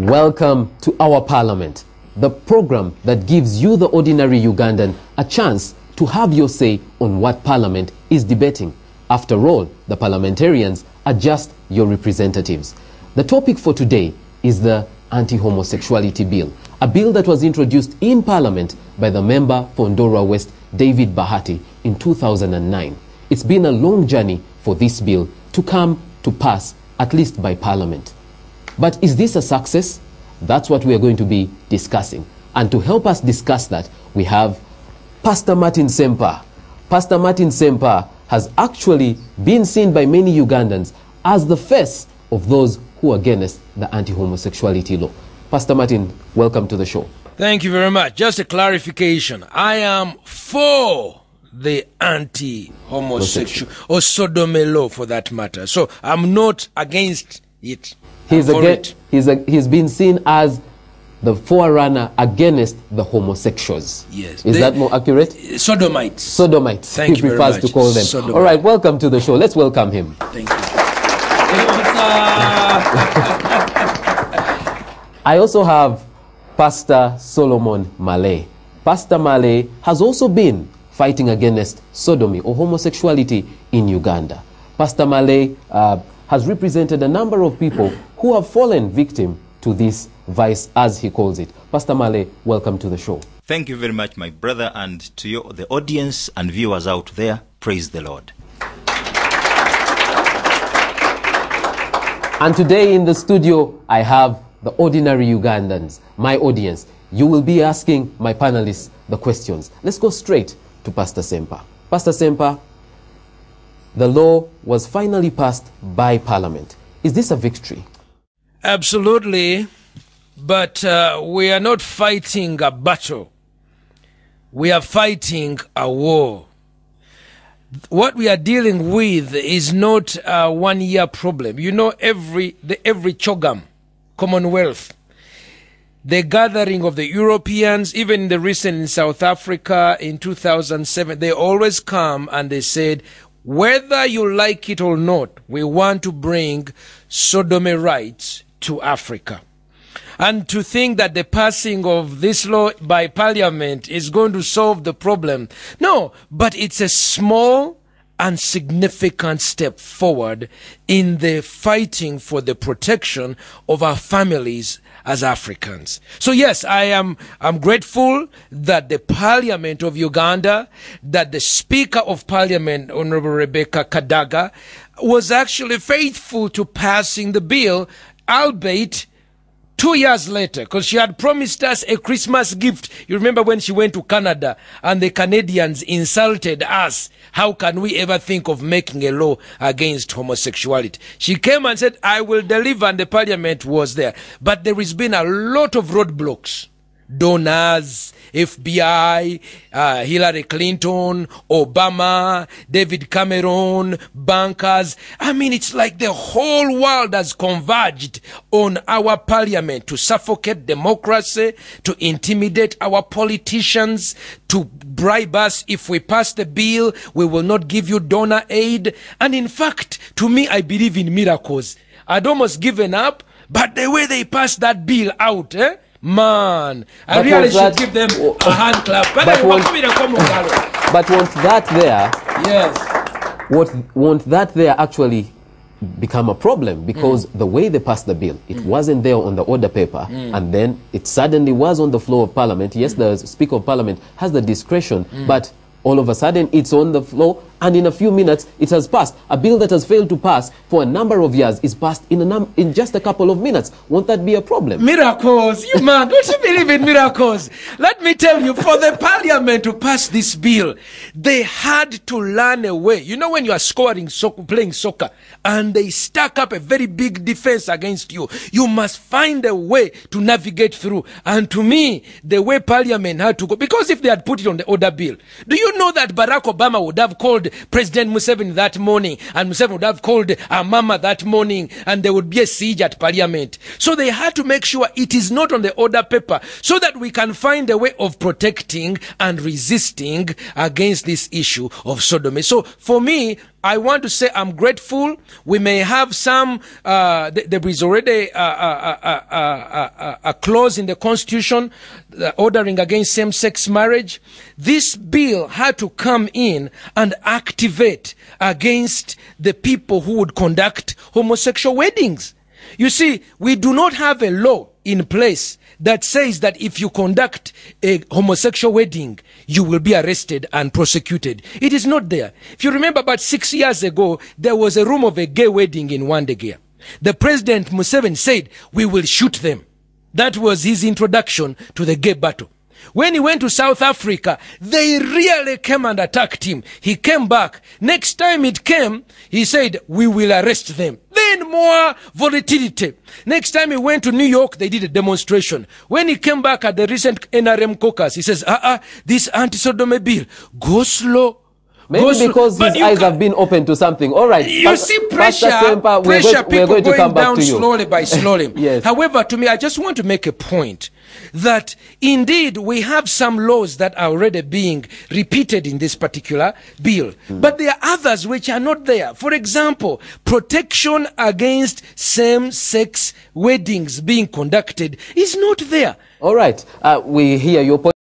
Welcome to our Parliament, the program that gives you, the ordinary Ugandan, a chance to have your say on what Parliament is debating. After all, the parliamentarians are just your representatives. The topic for today is the Anti-Homosexuality Bill, a bill that was introduced in Parliament by the member for Ndorwa West, David Bahati, in 2009. It's been a long journey for this bill to come to pass, at least by Parliament. But is this a success? That's what we are going to be discussing. And to help us discuss that, we have Pastor Martin Sempa. Pastor Martin Sempa has actually been seen by many Ugandans as the face of those who are against the anti-homosexuality law. Pastor Martin, welcome to the show. Thank you very much. Just a clarification. I am for the anti-homosexual or sodomy law, for that matter. So I'm not against it. He's been seen as the forerunner against the homosexuals. Yes. Is that more accurate? Sodomites. Sodomites. Thank he you very prefers much. to call them. Sodomite. All right, welcome to the show. Let's welcome him. Thank you. I also have Pastor Solomon Malay. Pastor Malay has also been fighting against sodomy or homosexuality in Uganda. Pastor Malay has represented a number of people who have fallen victim to this vice, as he calls it. Pastor Malay, welcome to the show. Thank you very much, my brother, and to you, the audience and viewers out there. Praise the Lord. And today in the studio, I have the ordinary Ugandans, my audience. You will be asking my panelists the questions. Let's go straight to Pastor Sempa. Pastor Sempa, the law was finally passed by Parliament. Is this a victory? Absolutely. But we are not fighting a battle. We are fighting a war. What we are dealing with is not a one-year problem. You know, every CHOGM, Commonwealth, the gathering of the Europeans, even the recent in South Africa in 2007, they always come and they said, whether you like it or not, we want to bring sodomy rights to Africa. And to think that the passing of this law by Parliament is going to solve the problem. No, but it's a small and significant step forward in the fighting for the protection of our families as Africans. So yes, I'm grateful that the Parliament of Uganda, that the Speaker of Parliament, Honorable Rebecca Kadaga, was actually faithful to passing the bill, albeit 2 years later, because she had promised us a Christmas gift. You remember when she went to Canada and the Canadians insulted us? How can we ever think of making a law against homosexuality? She came and said, I will deliver, and the Parliament was there. But there has been a lot of roadblocks. Donors, FBI, Hillary Clinton, Obama, David Cameron, bankers. I mean, it's like the whole world has converged on our parliament to suffocate democracy, to intimidate our politicians, to bribe us. If we pass the bill, we will not give you donor aid. And in fact, to me, I believe in miracles. I'd almost given up, but the way they passed that bill out, man, I really should give them a hand clap. But won't that there, yes, won't that there actually become a problem? Because the way they passed the bill, it wasn't there on the order paper, and then it suddenly was on the floor of Parliament. Yes, the Speaker of Parliament has the discretion, but all of a sudden it's on the floor, and in a few minutes it has passed. A bill that has failed to pass for a number of years is passed in just a couple of minutes. Won't that be a problem? Miracles, you man, don't you believe in miracles? Let me tell you, for the Parliament to pass this bill, they had to learn a way. You know, when you are playing soccer, and they stack up a very big defense against you, you must find a way to navigate through. And to me, the way Parliament had to go, because if they had put it on the order bill, do you know that Barack Obama would have called called President Museveni that morning, and Museveni would have called Mama that morning, and there would be a siege at Parliament. So they had to make sure it is not on the order paper, so that we can find a way of protecting and resisting against this issue of sodomy. So for me, I want to say I'm grateful. We may have some, there is already a clause in the Constitution ordering against same-sex marriage. This bill had to come in and activate against the people who would conduct homosexual weddings. You see, we do not have a law in place that says that if you conduct a homosexual wedding, you will be arrested and prosecuted. It is not there. If you remember, about 6 years ago, there was a rumor of a gay wedding in Wandegea. The President Museveni said, we will shoot them. That was his introduction to the gay battle. When he went to South Africa, they really came and attacked him. He came back. Next time it came, he said, we will arrest them. Then more volatility. Next time he went to New York, they did a demonstration. When he came back at the recent NRM caucus, he says, this anti-sodomy bill, go slow. Maybe because his eyes have been open to something. All right. You see, pressure we're going to come back down to you. slowly by slowly. Yes. However, to me, I just want to make a point that indeed we have some laws that are already being repeated in this particular bill. But there are others which are not there. For example, protection against same-sex weddings being conducted is not there. All right. We hear your point.